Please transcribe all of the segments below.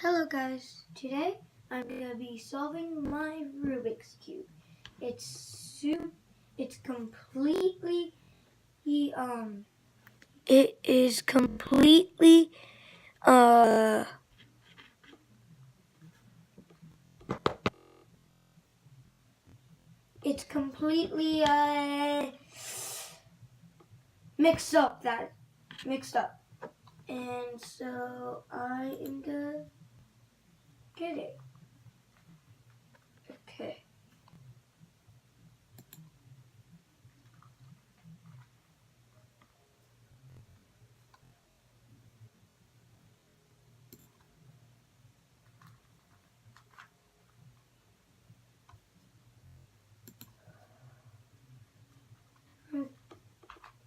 Hello guys, today I'm going to be solving my Rubik's Cube. It's completely, it is completely, it's completely, mixed up. And so I am going to get it. Okay.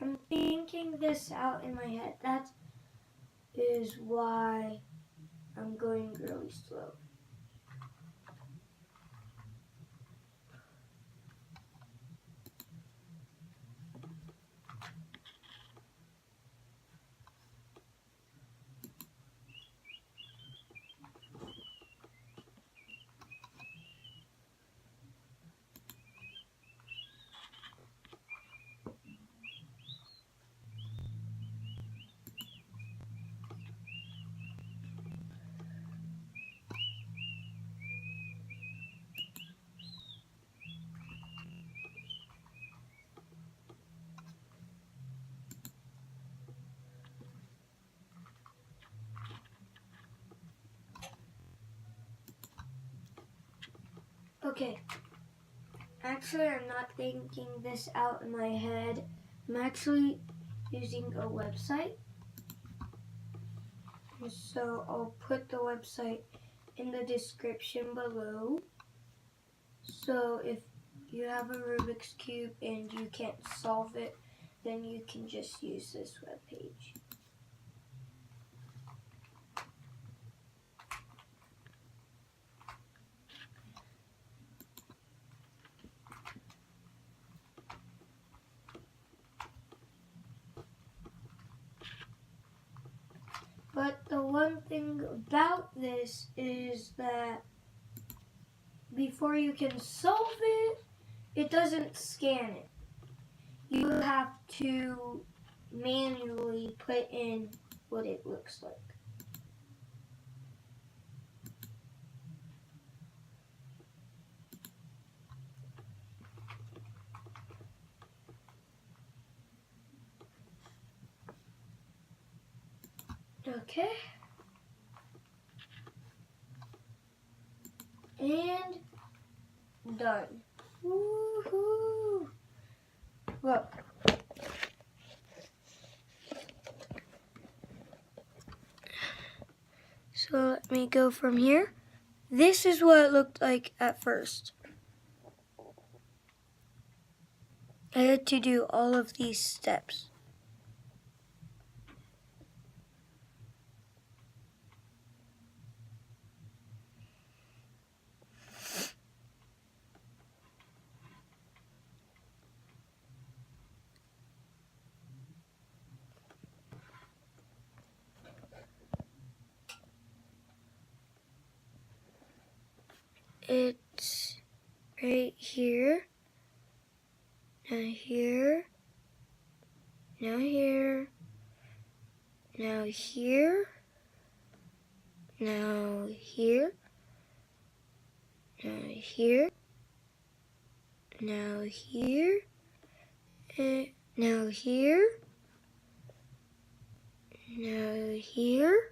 I'm thinking this out in my head. That is why I'm going really slow. Okay, actually I'm not thinking this out in my head. I'm actually using a website. So I'll put the website in the description below. So if you have a Rubik's Cube and you can't solve it, then you can just use this webpage. But the one thing about this is that before you can solve it, it doesn't scan it. You have to manually put in what it looks like. Okay. And done. Woohoo! Look. So let me go from here. This is what it looked like at first. I had to do all of these steps. It's right here, now here, now here, now here, now here, now here, now here, and now here, now here,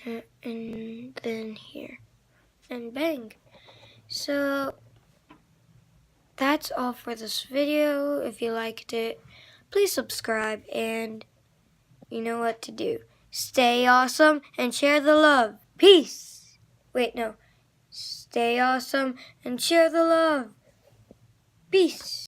and then here, and bang. So that's all for this video. If you liked it, please subscribe, and you know what to do. Stay awesome and share the love. Peace. Wait, no. Stay awesome and share the love. Peace.